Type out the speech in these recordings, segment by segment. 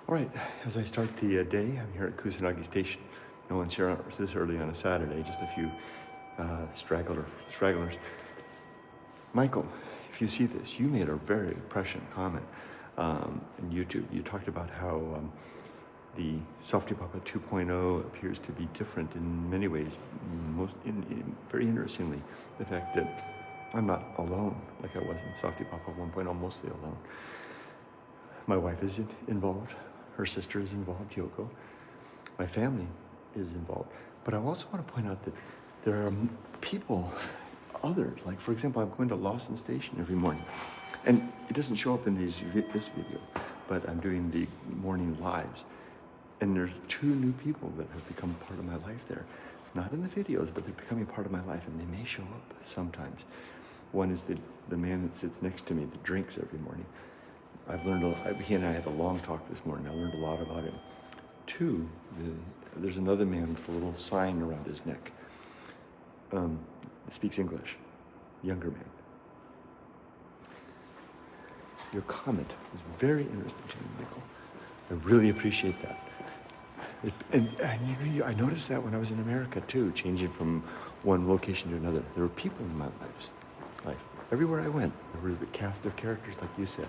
All right, as I start the day, I'm here at Kusanagi Station. No one's here this early on a Saturday, just a few stragglers. Michael, if you see this, you made a very prescient comment in YouTube. You talked about how the Softy Papa 2.0 appears to be different in many ways. Very interestingly, the fact that I'm not alone like I was in Softy Papa 1.0, mostly alone. My wife is involved. Her sister is involved, Yoko. My family is involved. But I also want to point out that there are people, others, like for example, I'm going to Lawson Station every morning. And it doesn't show up in this video, but I'm doing the morning lives. And there's 2 new people that have become part of my life there. Not in the videos, but they're becoming part of my life, and they may show up sometimes. One is the man that sits next to me that drinks every morning. I've learned, he and I had a long talk this morning. I learned a lot about him. 2, there's another man with a little sign around his neck. Speaks English, younger man. Your comment was very interesting to me, Michael. I really appreciate that. I noticed that when I was in America too, changing from one location to another. There were people in my life. Everywhere I went, there was a cast of characters like you said.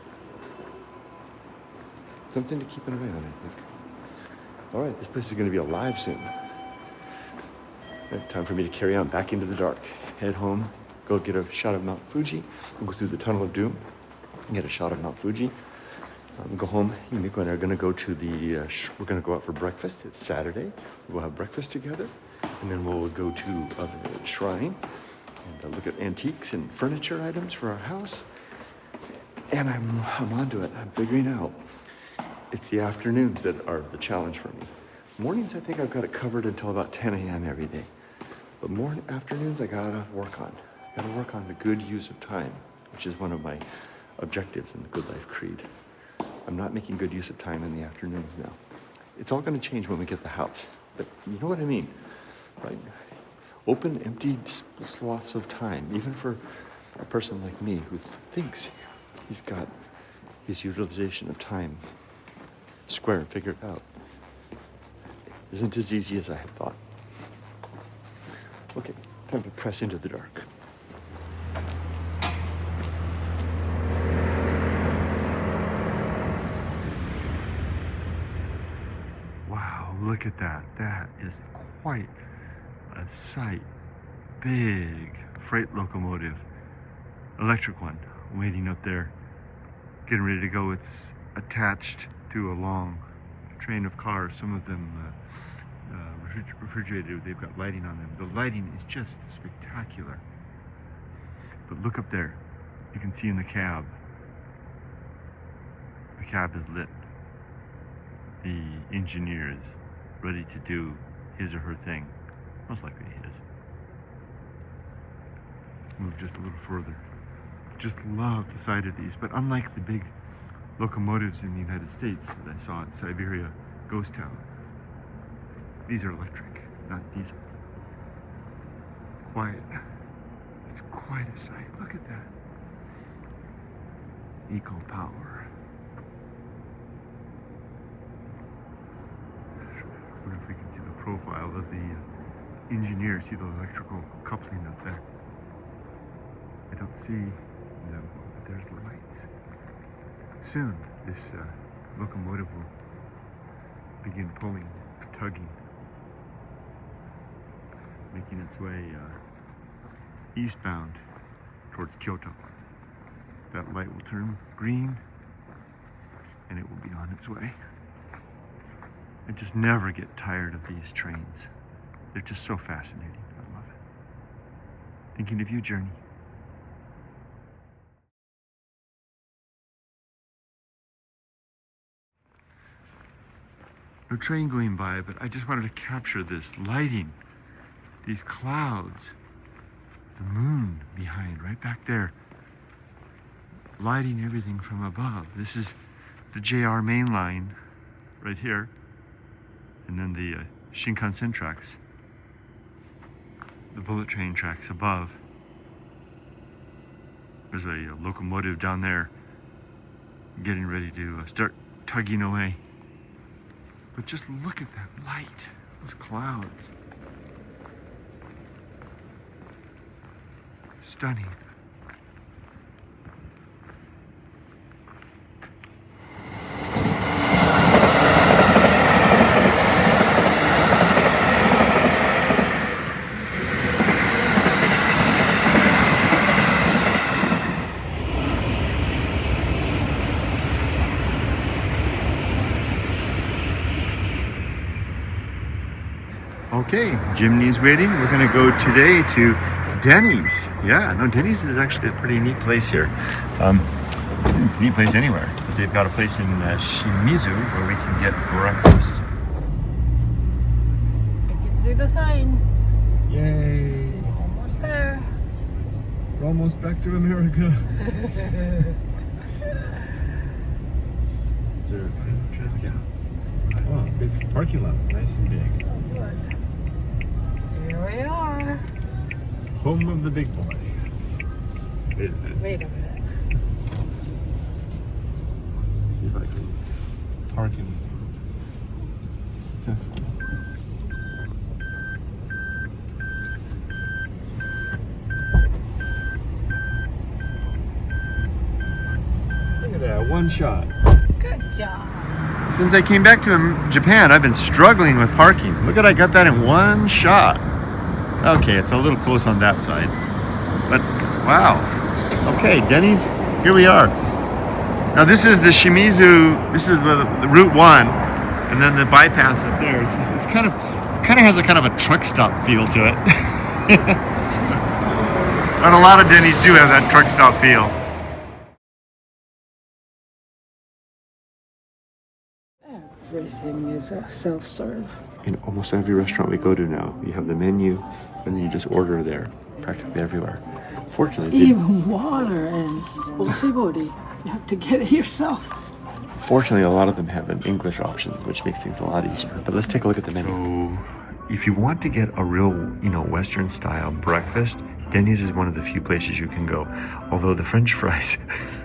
Something to keep an eye on, I think. All right, this place is going to be alive soon. Time for me to carry on back into the dark. Head home, go get a shot of Mount Fuji, go through the Tunnel of Doom, and get a shot of Mount Fuji. Go home. Yumiko and I are going to go to we're going to go out for breakfast. It's Saturday. We'll have breakfast together, and then we'll go to the shrine and look at antiques and furniture items for our house. And I'm onto it. I'm figuring out. It's the afternoons that are the challenge for me. Mornings, I think I've got it covered until about 10 a.m. every day. But afternoons, I gotta work on. I gotta work on the good use of time, which is one of my objectives in the Good Life Creed. I'm not making good use of time in the afternoons now. It's all gonna change when we get the house. But you know what I mean, right? Open, empty slots of time, even for a person like me who thinks he's got his utilization of time square and figured out. Isn't as easy as I had thought. Okay, time to press into the dark. Wow, look at that. That is quite a sight. Big freight locomotive, electric one, waiting up there, getting ready to go. It's attached to a long train of cars, some of them refrigerated. They've got lighting on them. The lighting is just spectacular. But look up there. You can see in the cab. The cab is lit. The engineer is ready to do his or her thing. Most likely his. Let's move just a little further. Just love the sight of these, but unlike the big locomotives in the United States that I saw at Siberia Ghost Town, these are electric, not diesel. Quiet. It's quite a sight. Look at that. Eco power. I wonder if we can see the profile of the engineer. See the electrical coupling up there. I don't see them, but there's the lights. Soon, this locomotive will begin pulling, tugging, making its way eastbound towards Kyoto. That light will turn green, and it will be on its way. I just never get tired of these trains. They're just so fascinating. I love it. Thinking of you, Journey. No train going by, but I just wanted to capture this lighting, these clouds, the moon behind, right back there, lighting everything from above. This is the JR main line right here, and then the Shinkansen tracks, the bullet train tracks above. There's a locomotive down there getting ready to start tugging away. But just look at that light, those clouds. Stunning. Okay, Jimny's waiting. We're gonna go today to Denny's. Yeah, no, Denny's is actually a pretty neat place here. It's a neat place anywhere. But they've got a place in Shimizu where we can get breakfast. You can see the sign. Yay! Almost there. We're almost back to America. Is there an entrance? Yeah. Oh, big parking lot's nice and big. Oh, good. Here we are. Home of the big boy. Wait a minute. Let's see if I can park in successful. Look at that, one shot. Good job. Since I came back to Japan, I've been struggling with parking. Look at I got that in one shot. Okay, it's a little close on that side. But, wow. Okay, Denny's, here we are. Now this is the Shimizu, this is the Route 1, and then the bypass up there. It's kind of has a kind of a truck stop feel to it. But a lot of Denny's do have that truck stop feel. Everything is self-serve. In almost every restaurant we go to now, you have the menu, and then you just order there, practically everywhere. Fortunately, Even water and oshibori, you have to get it yourself. Fortunately, a lot of them have an English option, which makes things a lot easier. But let's take a look at the menu. So, if you want to get a real, Western style breakfast, Denny's is one of the few places you can go. Although the French fries.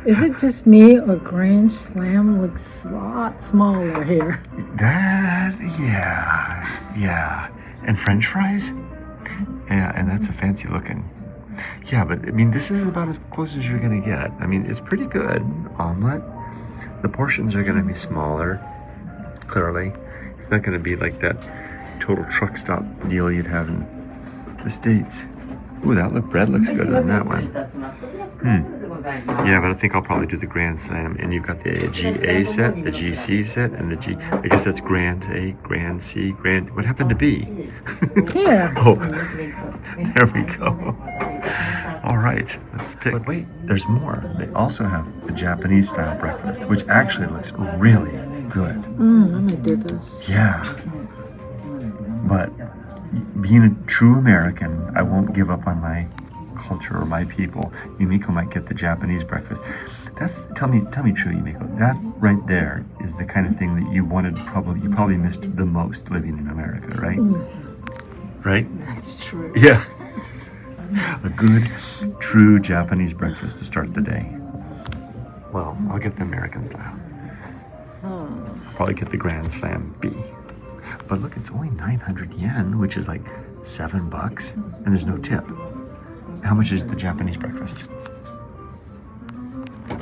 Is it just me or Grand Slam looks a lot smaller here? Yeah. And French fries? Yeah, and that's a fancy looking. Yeah, but I mean, this is about as close as you're gonna get. I mean, it's pretty good. Omelet. The portions are gonna be smaller, clearly. It's not gonna be like that total truck stop deal you'd have in the States. Ooh, bread looks good on that one. Yeah, but I think I'll probably do the Grand Slam. And you've got the GA set, the GC set, and the G. I guess that's Grand A, Grand C, Grand. What happened to B? Here. Oh, there we go. All right, let's pick. But wait, there's more. They also have a Japanese style breakfast, which actually looks really good. Let me do this. Yeah. But being a true American, I won't give up on my culture or my people. Yumiko might get the Japanese breakfast. Tell me true, Yumiko. That right there is the kind of thing that you probably missed the most living in America, right? Right? That's true. Yeah. A good, true Japanese breakfast to start the day. Well, I'll get the American style. I'll probably get the Grand Slam B. But look, it's only 900 yen, which is like $7, and there's no tip. How much is the Japanese breakfast?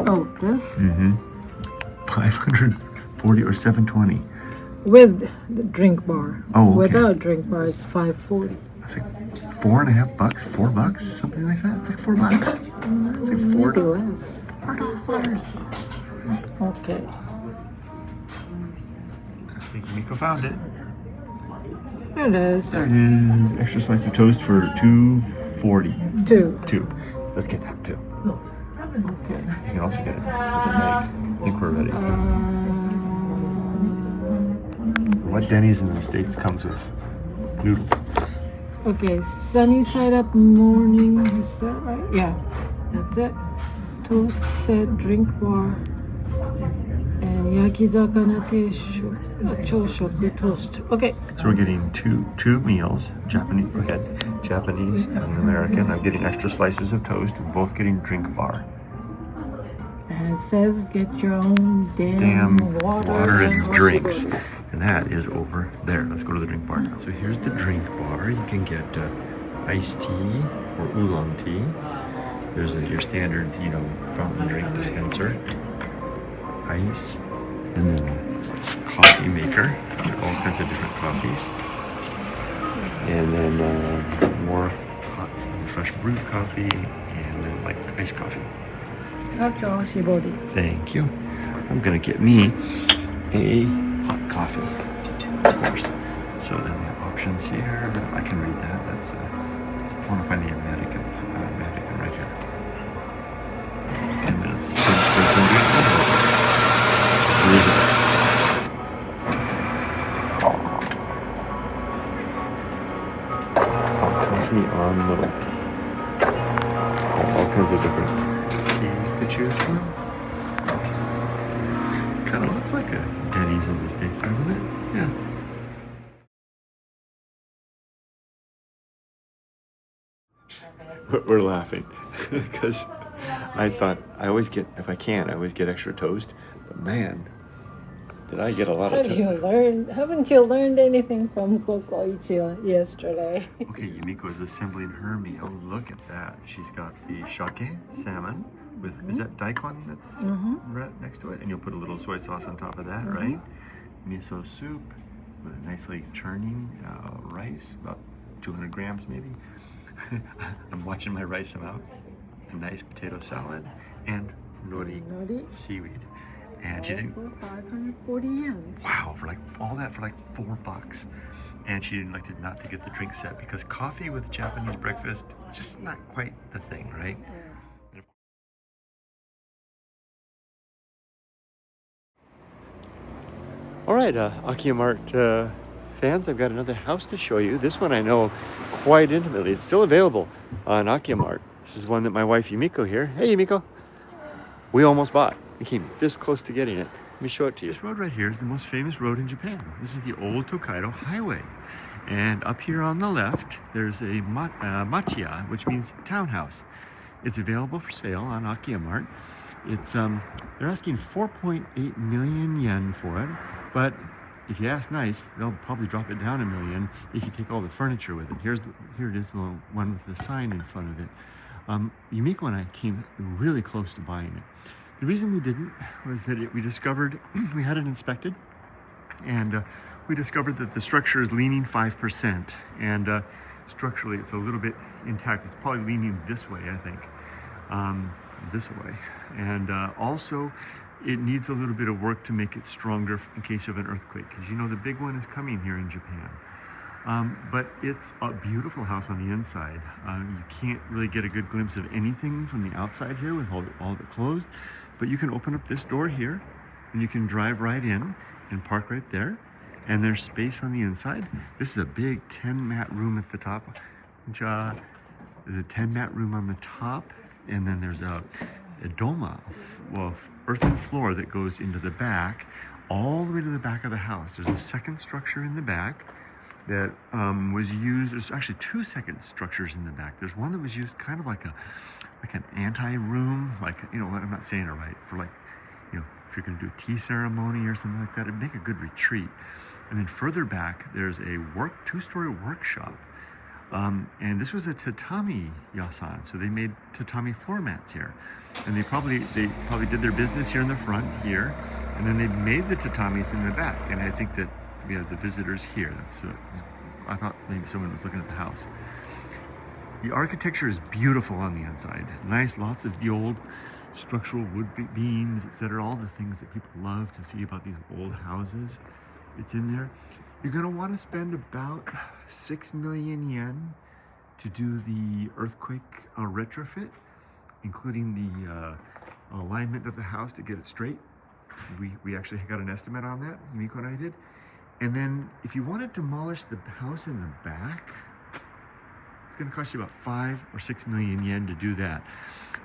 Oh, this? 540 or 720. With the drink bar. Oh, okay. Without drink bar, it's 540. It's like $4.50, $4, something like that. It's like $4. It's like $4. Less. $4. Okay. I think Yumiko found it. There it is. There it is. Extra slice of toast for $2.40. Two. Let's get that too. Okay. You can also get it. Let's get the egg. I think we're ready. What Denny's in the States comes with noodles? Okay, sunny side up morning. Is that right? Yeah, that's it. Toast set, drink bar, and yakizakana choshoku toast. Okay. So we're getting two meals. Japanese. Go ahead. Japanese and American. I'm getting extra slices of toast. We're both getting drink bar. And it says get your own damn water and drinks. And that is over there. Let's go to the drink bar now. So here's the drink bar. You can get iced tea or oolong tea. There's your standard, fountain drink dispenser, ice, and then a coffee maker. All kinds of different coffees. And then more hot, fresh brewed coffee, and then like iced coffee. Thank you. I'm gonna get me a hot coffee, of course. So then the options here, I can read that. That's I want to find the American right here. And then it says don't be where is it? Hot coffee on the all kinds of different teas to choose from. Kind of looks like a Denny's in the States, doesn't it? Yeah. We're laughing because I thought I always get, if I can, I always get extra toast. But man, did I get a lot of toast. Haven't you learned anything from Kokoichi yesterday? Okay, Yumiko is assembling her meal. Look at that. She's got the sake salmon with, is that daikon that's right next to it? And you'll put a little soy sauce on top of that, right? Miso soup with nicely churning rice, about 200 grams maybe. I'm watching my rice amount. A nice potato salad and nori seaweed. And she didn't. For 540 yen. Wow, for like all that for like $4. And she elected not to get the drink set because coffee with Japanese breakfast, just not quite the thing, right? All right, Akiya Mart fans, I've got another house to show you. This one I know quite intimately. It's still available on Akiya Mart. This is one that my wife Yumiko here. Hey Yumiko. We almost bought. We came this close to getting it. Let me show it to you. This road right here is the most famous road in Japan. This is the old Tokaido Highway. And up here on the left, there's a machiya, which means townhouse. It's available for sale on Akiya Mart. It's they're asking 4.8 million yen for it, but if you ask nice, they'll probably drop it down $1 million if you take all the furniture with it. Here it is, one with the sign in front of it. Yumiko and I came really close to buying it. The reason we didn't was that we discovered, we had it inspected, and we discovered that the structure is leaning 5%, and structurally it's a little bit intact. It's probably leaning this way, I think, this way. And also, it needs a little bit of work to make it stronger in case of an earthquake, because you know the big one is coming here in Japan. But it's a beautiful house on the inside. You can't really get a good glimpse of anything from the outside here with all of it closed, but you can open up this door here and you can drive right in and park right there. And there's space on the inside. This is a big 10 mat room at the top. There's a 10 mat room on the top, and then there's a doma, earthen floor that goes into the back, all the way to the back of the house. There's a second structure in the back that was used. There's actually two second structures in the back. There's one that was used kind of like an anti-room, like, you know what, I'm not saying it right, for like, you know, if you're gonna do a tea ceremony or something like that, it'd make a good retreat. And then further back, there's a two-story workshop. And this was a tatami yasan, so they made tatami floor mats here. And they probably did their business here in the front here, and then they made the tatamis in the back. And I think that we have the visitors here. I thought maybe someone was looking at the house. The architecture is beautiful on the inside. Nice, lots of the old structural wood beams, etc. All the things that people love to see about these old houses. It's in there. You're gonna want to spend about 6 million yen to do the earthquake retrofit, including the alignment of the house to get it straight. We actually got an estimate on that, Yumiko and I did. And then if you want to demolish the house in the back, it's going to cost you about 5 or 6 million yen to do that.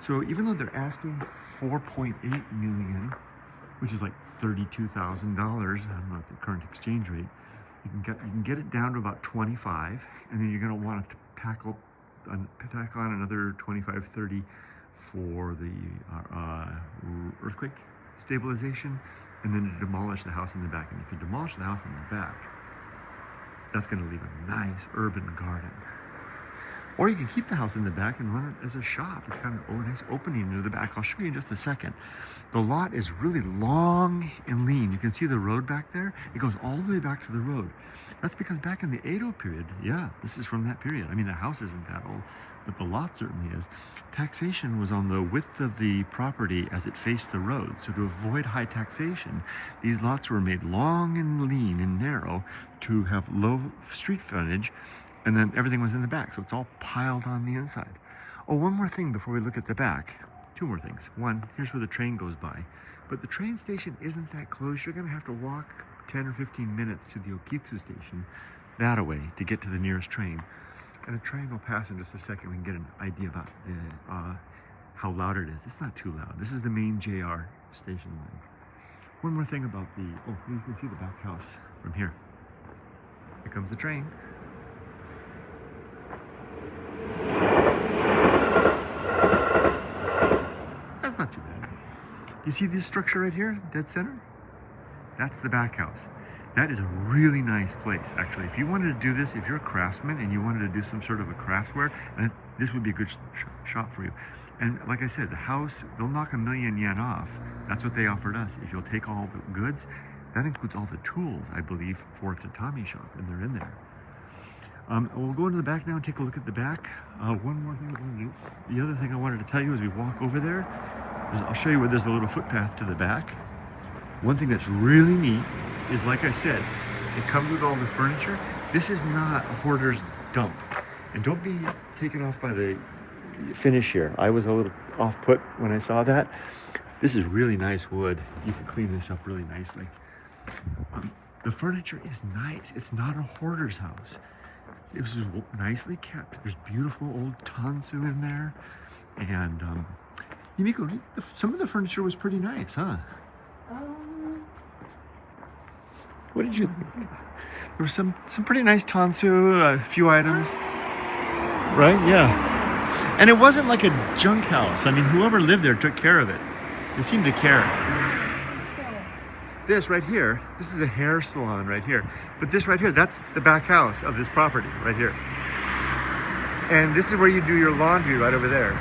So even though they're asking 4.8 million, which is like $32,000, I don't know the current exchange rate, you can get it down to about 25, and then you're going to want to tack on another 25, 30 for the earthquake stabilization, and then to demolish the house in the back. And if you demolish the house in the back, that's going to leave a nice urban garden. Or you can keep the house in the back and run it as a shop. It's got a nice opening into the back. I'll show you in just a second. The lot is really long and lean. You can see the road back there. It goes all the way back to the road. That's because back in the Edo period, yeah, this is from that period. I mean, the house isn't that old, but the lot certainly is. Taxation was on the width of the property as it faced the road. So to avoid high taxation, these lots were made long and lean and narrow to have low street frontage, and then everything was in the back. So it's all piled on the inside. Oh, one more thing before we look at the back. Two more things. One, here's where the train goes by. But the train station isn't that close. You're gonna have to walk 10 or 15 minutes to the Okitsu station that way to get to the nearest train. And a train will pass in just a second. We can get an idea about how loud it is. It's not too loud. This is the main JR station line. One more thing about you can see the back house from here. Here comes the train. That's not too bad. You see this structure right here, dead center? That's the back house. That is a really nice place, actually. If you wanted to do this, if you're a craftsman and you wanted to do some sort of a craftware, this would be a good shop for you. And like I said, the house, they'll knock $1 million yen off. That's what they offered us. If you'll take all the goods, that includes all the tools, I believe, for a tatami shop, and they're in there. We'll go into the back now and take a look at the back. One more thing. The other thing I wanted to tell you as we walk over there, I'll show you where there's a little footpath to the back. One thing that's really neat is, like I said, it comes with all the furniture. This is not a hoarder's dump. And don't be taken off by the finish here. I was a little off put when I saw that. This is really nice wood. You can clean this up really nicely. The furniture is nice. It's not a hoarder's house. It was nicely kept. There's beautiful old tansu in there. And Yumiko, some of the furniture was pretty nice, huh? What did you think? There was some pretty nice tansu, a few items. Right? Yeah. And it wasn't like a junk house. I mean, whoever lived there took care of it. They seemed to care. This right here, this is a hair salon right here. But this right here, that's the back house of this property right here. And this is where you do your laundry right over there.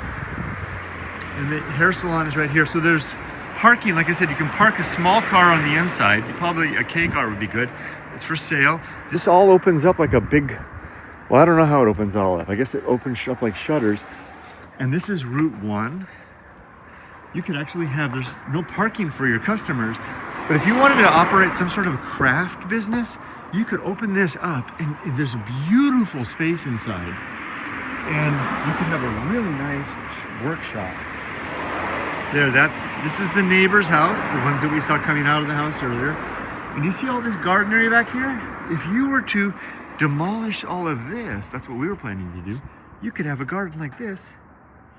And the hair salon is right here. So there's parking. Like I said, you can park a small car on the inside. Probably a K car would be good. It's for sale. This all opens up like a big, well, I don't know how it opens all up. I guess it opens up like shutters. And this is Route 1. You could actually have, there's no parking for your customers. But if you wanted to operate some sort of a craft business, you could open this up and there's a beautiful space inside. And you could have a really nice workshop. There, this is the neighbor's house, the ones that we saw coming out of the house earlier. And you see all this garden area back here? If you were to demolish all of this, that's what we were planning to do, you could have a garden like this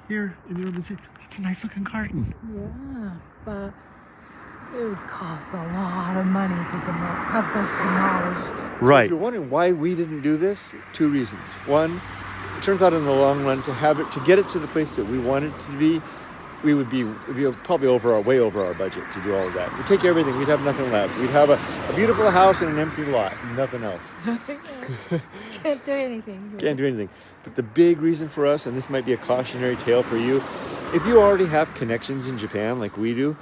here in the urban city. It's a nice looking garden. Yeah, but it would cost a lot of money to have this demolished. Right. If you're wondering why we didn't do this, two reasons. One, it turns out in the long run to get it to the place that we want it to be, it'd be probably way over our budget to do all of that. We'd take everything, we'd have nothing left. We'd have a beautiful house and an empty lot, nothing else. Nothing else. Can't do anything. Can't do anything. But the big reason for us, and this might be a cautionary tale for you, if you already have connections in Japan like we do,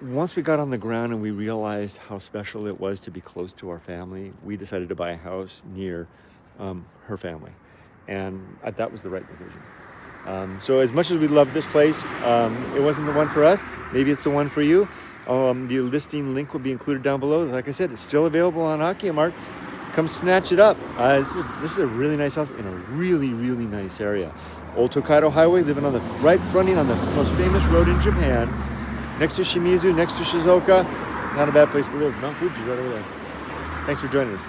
once we got on the ground and we realized how special it was to be close to our family, we decided to buy a house near her family. And that was the right decision. So as much as we love this place, it wasn't the one for us. Maybe it's the one for you. The listing link will be included down below. Like I said, it's still available on Akiyamart. Come snatch it up. This is a really nice house in a really, really nice area. Old Tokaido Highway, living on the fronting on the most famous road in Japan. Next to Shimizu, next to Shizuoka. Not a bad place to live. Mount Fuji right over there. Thanks for joining us.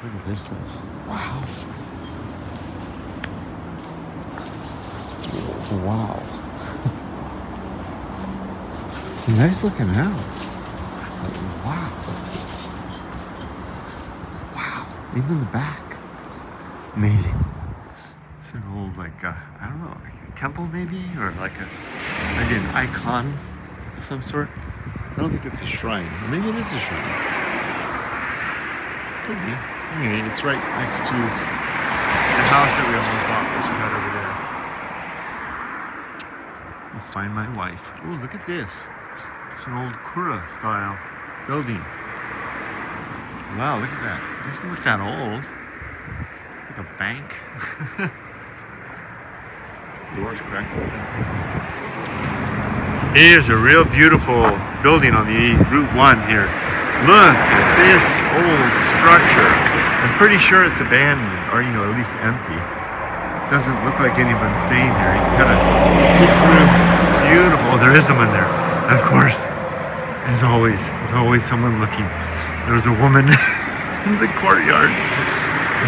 Look at this place. Wow. Wow. It's a nice looking house. Wow. Wow. Even in the back. Amazing. It's an old, I don't know, like a temple maybe? Or maybe an icon of some sort. I don't think it's a shrine. Maybe it is a shrine. Could be. Anyway, it's right next to the house that we almost bought, which is right over there. I'll find my wife. Oh, look at this. It's an old Kura style building. Wow, look at that. It doesn't look that old. Like a bank. Doors cracked open. Here's a real beautiful building on the Route 1 here. Look at this old structure. I'm pretty sure it's abandoned, or at least empty. Doesn't look like anyone's staying here. You can kind of peek through. Beautiful. Oh, there is someone there. Of course. There's always someone looking. There was a woman in the courtyard.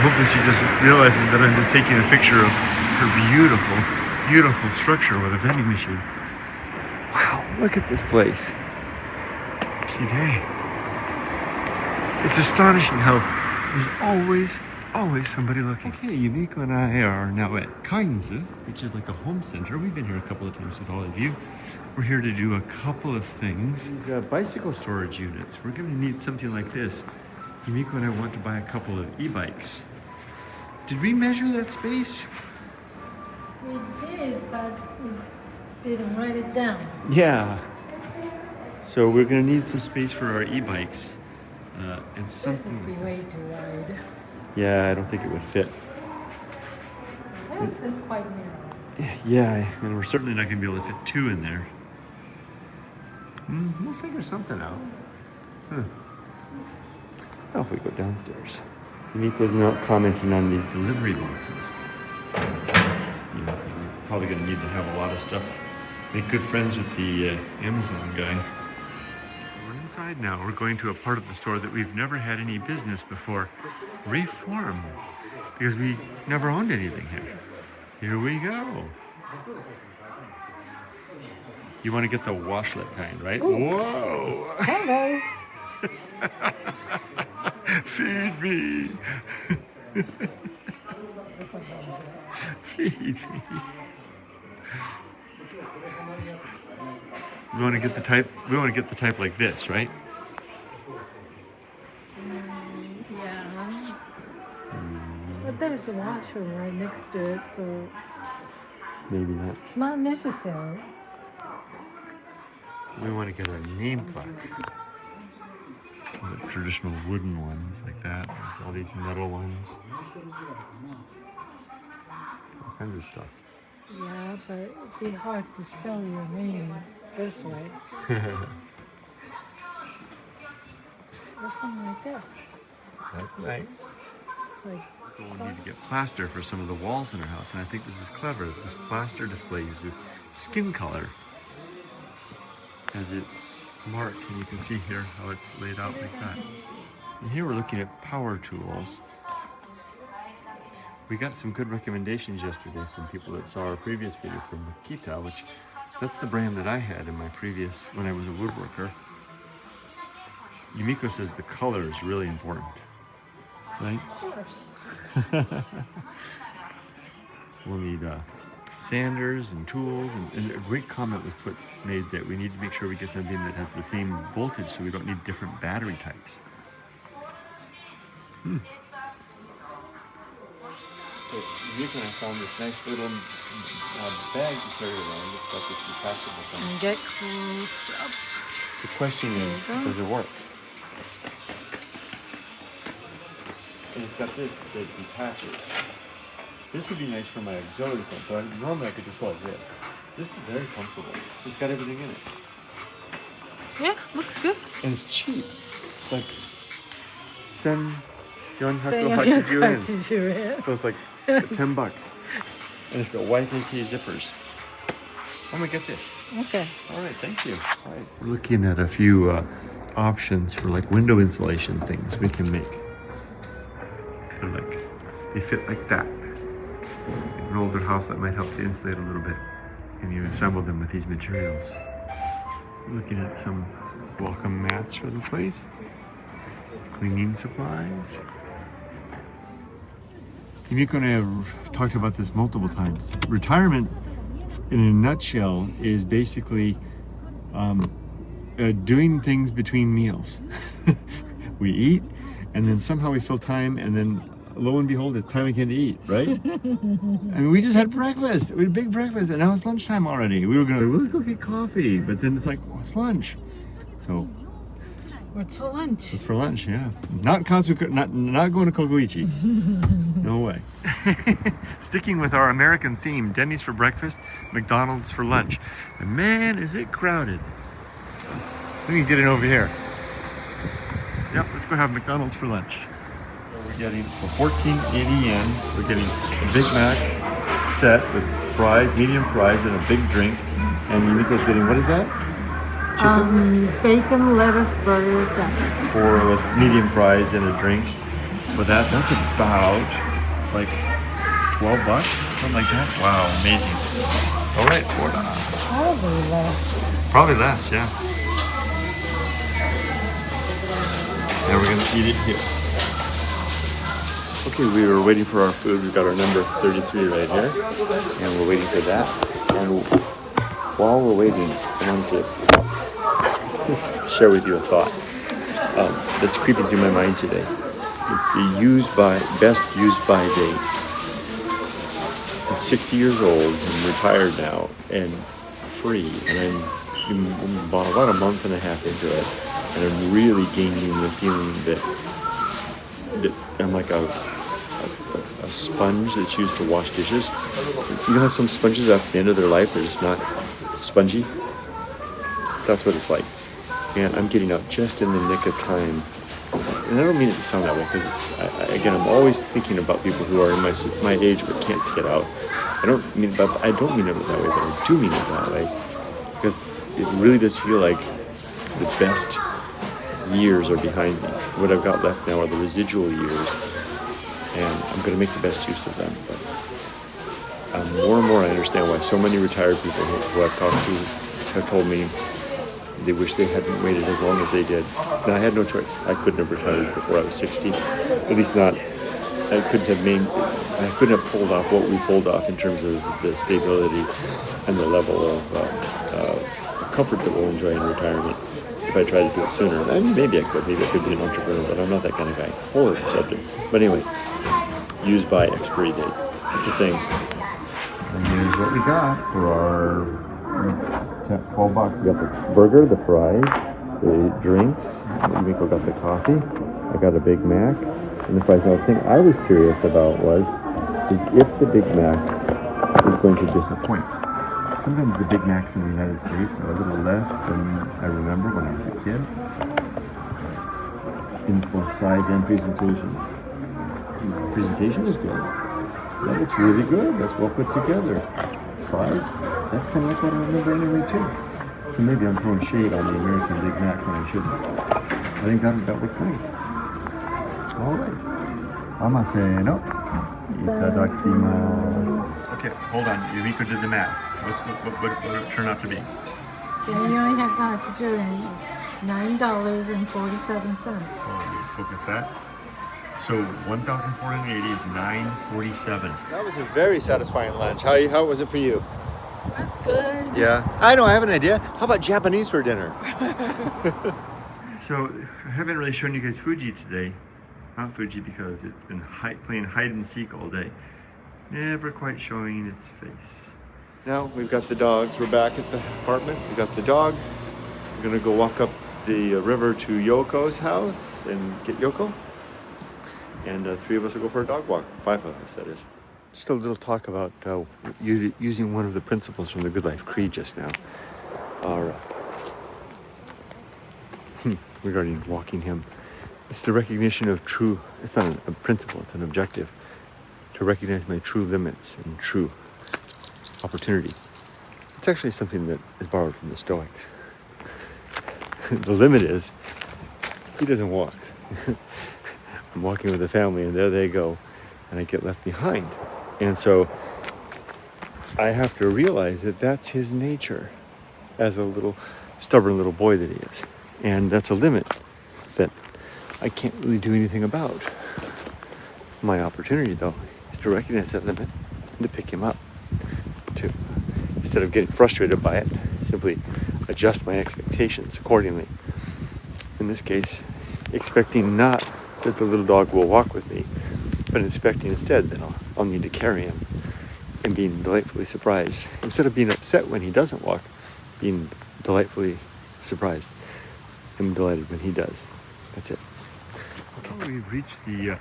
Hopefully she just realizes that I'm just taking a picture of her beautiful, beautiful structure with a vending machine. Wow, look at this place. Today. It's astonishing how there's always somebody looking. Okay, Yumiko and I are now at Kainzu, which is like a home center. We've been here a couple of times with all of you. We're here to do a couple of things. These bicycle storage units. We're going to need something like this. Yumiko and I want to buy a couple of e-bikes. Did we measure that space? We did, but we didn't write it down. Yeah. So we're going to need some space for our e-bikes. And something. This would be way too wide. Yeah, I don't think it would fit. This is quite narrow. Yeah, and we're certainly not going to be able to fit two in there. We'll figure something out. How if we go downstairs? Yumiko's not commenting on these delivery boxes. We're probably going to need to have a lot of stuff. Make good friends with the Amazon guy. We're inside now. We're going to a part of the store that we've never had any business before. Reform. Because we never owned anything here. Here we go. You want to get the washlet kind, right? Ooh. Whoa! Hello. Feed me. Feed me. We want to get the type. We want to get the type like this, right? Yeah. But there's a washroom right next to it, so maybe not. it's not necessary. We want to get a name plaque. The traditional wooden ones like that. There's all these metal ones. All kinds of stuff. Yeah, but it'd be hard to spell your name this way. There's something like that. That's nice. It's like We need to get plaster for some of the walls in our house, and I think this is clever. This plaster display uses skin color as its mark, and you can see here how it's laid out like that. And here we're looking at power tools. We got some good recommendations yesterday from people that saw our previous video from Makita, which that's the brand that I had in my previous, when I was a woodworker. Yumiko says the color is really important, right? of course. We'll need sanders and tools, and a great comment was made that we need to make sure we get something that has the same voltage, so we don't need different battery types. So Yumiko and I found this nice little bag to carry around. It's got this detachable thing. And get close up. The question is, does it work? And it's got this that detaches. This would be nice for my auxiliary phone. So normally I could just go like this. This is very comfortable. It's got everything in it. Yeah, looks good. And it's cheap. It's like $1480. So it's like $10. And it's got YKK zippers. I'm gonna get this. Okay. All right, thank you. All right. We're looking at a few options for like window insulation things we can make. They're like, they fit like that. In an older house that might help to insulate a little bit. And you assemble them with these materials. We're looking at some welcome mats for the place. Cleaning supplies. Yumiko and I have talked about this multiple times. Retirement, in a nutshell, is basically doing things between meals. We eat, and then somehow we fill time, and then lo and behold, it's time again to eat, right? I mean, we just had breakfast. We had a big breakfast, and now it's lunchtime already. We were gonna, let's go get coffee, but then it's like, oh, it's lunch. So, What's for lunch? it's for lunch, yeah. Not going to Kokoichi. No way. Sticking with our American theme, Denny's for breakfast, McDonald's for lunch. And man, is it crowded. We can get in over here. Yep, let's go have McDonald's for lunch. So we're getting, for 14.80 yen, we're getting a Big Mac set with fries, medium fries, and a big drink. And Yumiko's getting, what is that? Bacon, lettuce, burger, salad. For with medium fries and a drink. For that, that's about like $12, something like that. Wow, amazing. All right, Probably less. probably less, yeah. And we're gonna eat it here. Okay, we were waiting for our food. We've got our number 33 right here, and we're waiting for that. And while we're waiting, I wanted to share with you a thought that's creeping through my mind today. It's the best used by date. I'm 60 years old and retired now and free, and I'm about a month and a half into it, and I'm really gaining the feeling that I'm like a sponge that's used to wash dishes. You know how some sponges at the end of their life, they're just not spongy? That's what it's like. And I'm getting out just in the nick of time. And I don't mean it to sound that way, because again, I'm always thinking about people who are in my age but can't get out. I don't mean it that way, but I do mean it that way, because it really does feel like the best years are behind me. What I've got left now are the residual years, and I'm going to make the best use of them. But more and more I understand why so many retired people who I've talked to have told me they wish they hadn't waited as long as they did. Now, I had no choice. I couldn't have retired before I was 60. At least not. I couldn't have pulled off what we pulled off in terms of the stability and the level of comfort that we'll enjoy in retirement if I tried to do it sooner. I mean, maybe I could. Maybe I could be an entrepreneur, but I'm not that kind of guy. Whole other subject. But anyway, used by expiry date. That's the thing. And here's what we got for our $12. We got the burger, the fries, the drinks. Yumiko got the coffee. I got a Big Mac and the fries. Now, the thing I was curious about is if the Big Mac is going to disappoint. Sometimes the Big Macs in the United States are a little less than I remember when I was a kid, in both size and presentation. The presentation is good. That looks really good. That's well put together. Size, that's kind of like what I remember anyway too. So maybe I'm throwing shade on the American Big Mac when I shouldn't. I think that looks nice. All right. Amaseno. Itadakimasu. Okay, hold on. Yumiko did the math. What did it turn out to be? 1480 円 is $9.47. Oh, focus that. So 1,480 is 947. That was a very satisfying lunch. How was it for you? That's good. Yeah, I know. I have an idea. How about Japanese for dinner? So I haven't really shown you guys Fuji today. Not Fuji because it's been playing hide and seek all day. Never quite showing its face. Now we've got the dogs. We're back at the apartment. We've got the dogs. We're gonna go walk up the river to Yoko's house and get Yoko. And 3 of us will go for a dog walk. 5 of us, that is. Just a little talk about using one of the principles from the Good Life Creed just now. Regarding walking him. It's the recognition of true, it's not a principle, it's an objective. To recognize my true limits and true opportunity. It's actually something that is borrowed from the Stoics. The limit is, he doesn't walk. I'm walking with a family and there they go, and I get left behind. And so I have to realize that that's his nature as a little stubborn little boy that he is. And that's a limit that I can't really do anything about. My opportunity though is to recognize that limit and to pick him up. To, instead of getting frustrated by it, simply adjust my expectations accordingly. In this case, expecting not that the little dog will walk with me, but expecting instead that I'll need to carry him, and being delightfully surprised. Instead of being upset when he doesn't walk, being delightfully surprised. I'm delighted when he does. That's it. Okay. Well, we've reached the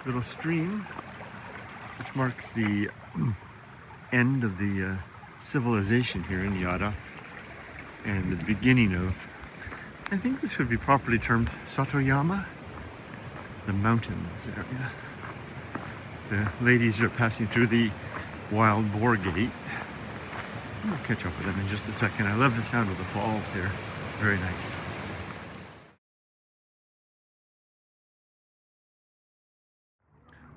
little stream, which marks the end of the civilization here in Yada, and the beginning of, I think this would be properly termed Satoyama, the mountains area. The ladies are passing through the wild boar gate. I'll catch up with them in just a second. I love the sound of the falls here. Very nice.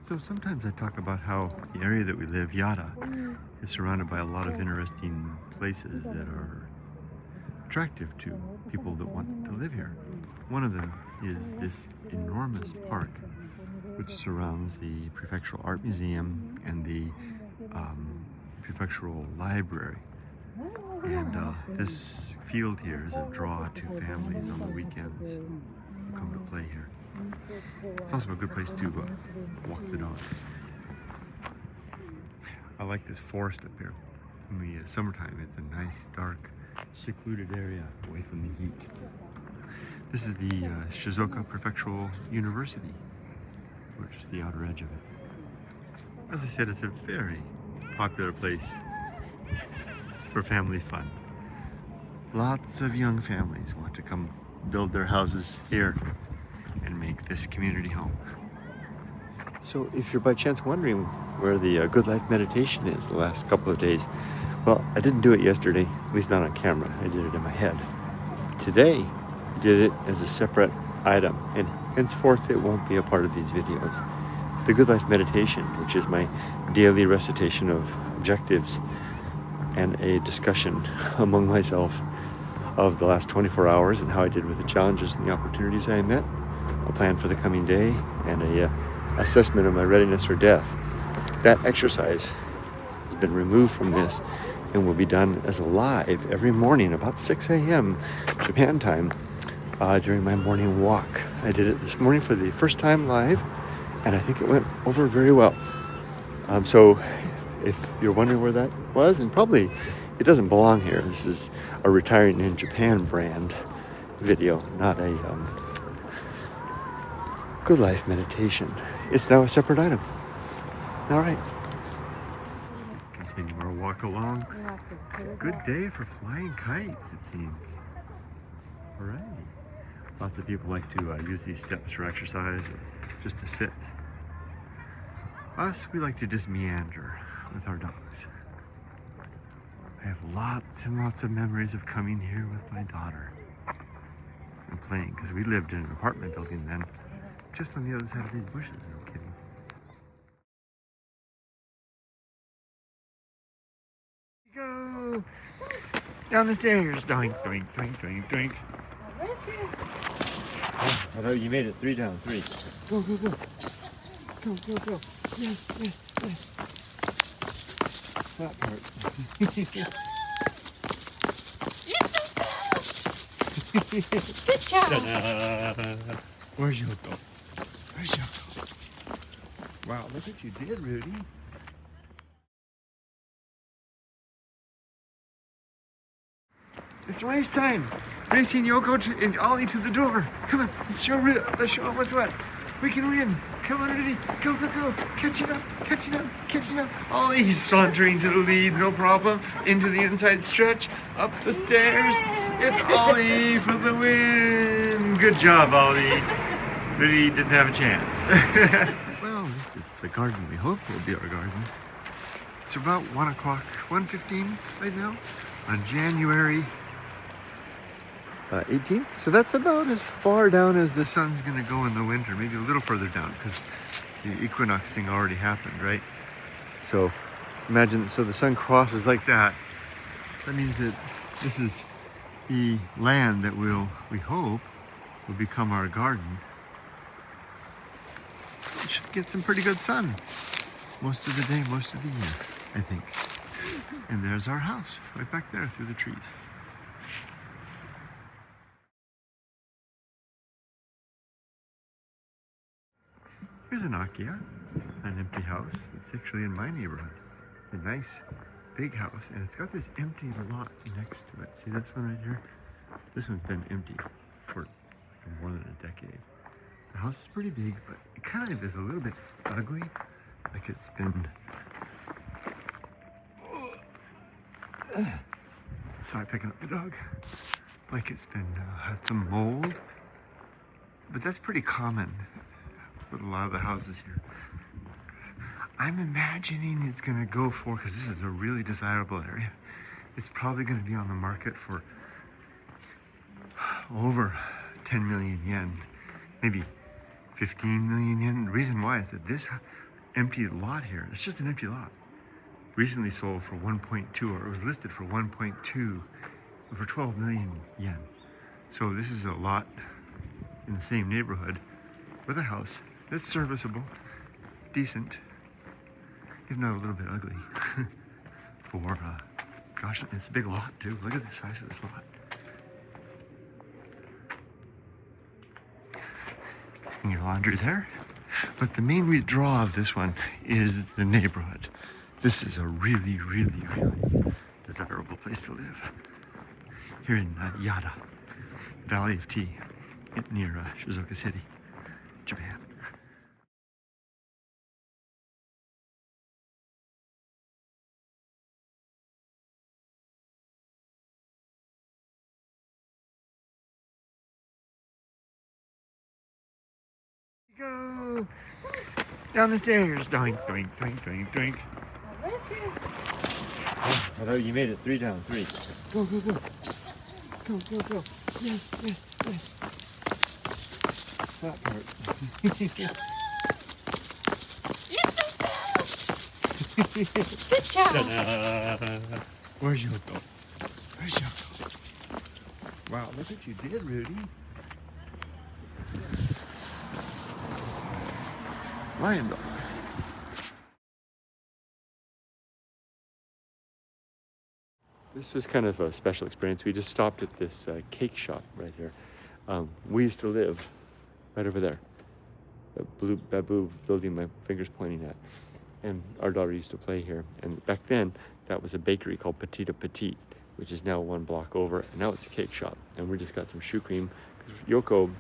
So sometimes I talk about how the area that we live, Yada, is surrounded by a lot of interesting places that are attractive to people that want to live here. One of them is this enormous park which surrounds the Prefectural Art Museum and the Prefectural Library. And this field here is a draw to families on the weekends who come to play here. It's also a good place to walk the dogs. I like this forest up here. In the summertime, it's a nice, dark, secluded area away from the heat. This is the Shizuoka Prefectural University. We're just the outer edge of it. As I said, it's a very popular place for family fun. Lots of young families want to come build their houses here and make this community home. So if you're by chance wondering where the Good Life meditation is the last couple of days, well, I didn't do it yesterday, at least not on camera. I did it in my head. Today, I did it as a separate item, and henceforth it won't be a part of these videos. The Good Life meditation, which is my daily recitation of objectives and a discussion among myself of the last 24 hours and how I did with the challenges and the opportunities I met, a plan for the coming day, and a assessment of my readiness for death. That exercise has been removed from this and will be done as a live every morning about 6 a.m. Japan time during my morning walk. I did it this morning for the first time live, and I think it went over very well. So if you're wondering where that was, and probably it doesn't belong here. This is a Retiring in Japan brand video, not a Good Life meditation. It's now a separate item. All right. Continue our walk along. It's a good day for flying kites, it seems. All right. Lots of people like to use these steps for exercise or just to sit. Us, we like to just meander with our dogs. I have lots and lots of memories of coming here with my daughter and playing, because we lived in an apartment building then, just on the other side of these bushes. No kidding. Go down the stairs. Doink, doink, doink, doink, doink. Oh, I thought you made it 3 down, 3. Go, go, go. Go, go, go. Yes, yes, yes. That part. Good job. Ta-da. Where's Yoko? Where's Yoko? Wow, look what you did, Rudy. It's race time. Racing Yoko and Ollie to the door. Come on, let's show what's what. We can win. Come on, Rudy. Go, go, go. Catching up, catching up, catching up. Ollie's sauntering to the lead, no problem. Into the inside stretch, up the stairs. It's Ollie for the win. Good job, Ollie. Rudy didn't have a chance. Well, this is the garden we hope will be our garden. It's about 1 o'clock, 1:15 right now on January 18th. So that's about as far down as the sun's gonna go in the winter, maybe a little further down, because the equinox thing already happened, right? So imagine, so the sun crosses like that. That means that this is the land that we hope will become our garden. It should get some pretty good sun most of the day, most of the year, I think. And there's our house right back there through the trees. Here's an machiya, an empty house. It's actually in my neighborhood. A nice big house, and it's got this empty lot next to it. See this one right here? This one's been empty for more than a decade. The house is pretty big, but it kind of is a little bit ugly. Like it's been... Sorry, picking up the dog. Like it's been had some mold. But that's pretty common with a lot of the houses here. I'm imagining it's gonna go for, because this is a really desirable area, it's probably gonna be on the market for over 10 million yen, maybe 15 million yen. The reason why is that this empty lot here, it's just an empty lot, recently sold for 1.2, or it was listed for 1.2, for 12 million yen. So this is a lot in the same neighborhood with a house that's serviceable, decent, if not a little bit ugly. For, gosh, it's a big lot too. Look at the size of this lot. And your laundry there. But the main draw of this one is the neighborhood. This is a really, really, really desirable place to live. Here in Yada, Valley of Tea, near Shizuoka City, Japan. Go down the stairs. Doink, doink, doink, doink, doink. Oh, I thought you made it 3 down, 3. Go, go, go. Go, go, go. Yes, yes, yes. That part. Good job. Ta-da. Where's Yoko? Where's Yoko? Wow, look what you did, Rudy. Lion dog. This was kind of a special experience. We just stopped at this cake shop right here. We used to live right over there. The blue bamboo building my finger's pointing at. And our daughter used to play here. And back then, that was a bakery called Petit Petit, which is now 1 block over. And now it's a cake shop. And we just got some shoe cream because Yoko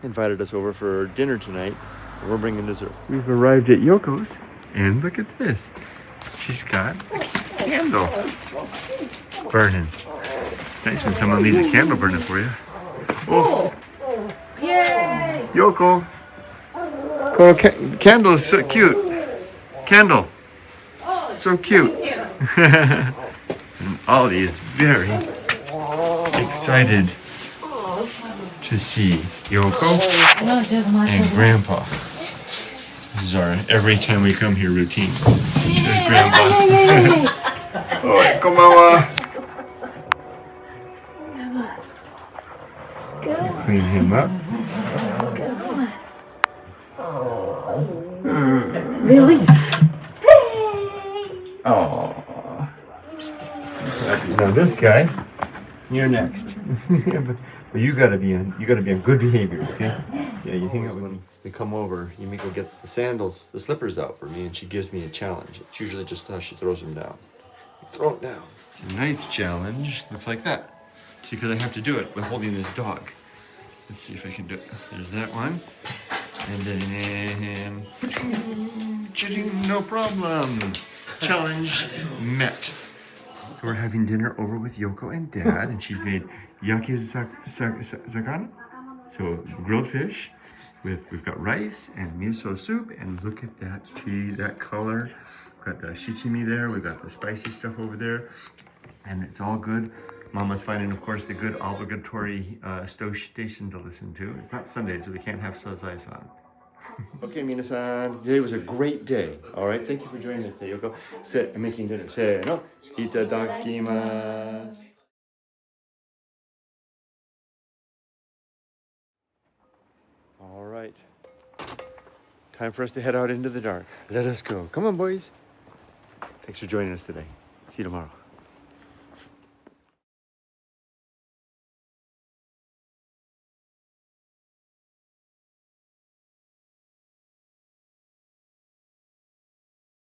invited us over for dinner tonight. And we're bringing dessert. We've arrived at Yoko's. And look at this. She's got a candle burning. It's nice when someone leaves a candle burning for you. Oh! Yay! Yoko! Candle is so cute. Candle. So cute. And Ollie is very excited to see Yoko and Grandpa. This is our every time we come here routine. There's Grandpa. Oh, konbanwa. Clean him up. Really? Oh. Now this guy, you're next. But you gotta be on good behavior, okay? Yeah, you hang out with me. We come over, Yumiko gets the slippers out for me, and she gives me a challenge. It's usually just how she throws them down. Throw it down. Tonight's challenge looks like that. See, because I have to do it with holding this dog. Let's see if I can do it. There's that one. And then, no problem. Challenge met. So we're having dinner over with Yoko and Dad, and she's made yakizakana, so grilled fish. We've got rice and miso soup, and look at that tea, that color. We've got the shichimi there, we've got the spicy stuff over there, and it's all good. Mama's finding, of course, the good obligatory station to listen to. It's not Sunday, so we can't have Sazai-san. Okay, minasan, today was a great day. All right, thank you for joining us today, Yoko. I'm making dinner. Say no, itadakimasu. All right, time for us to head out into the dark. Let us go. Come on, boys. Thanks for joining us today. See you tomorrow.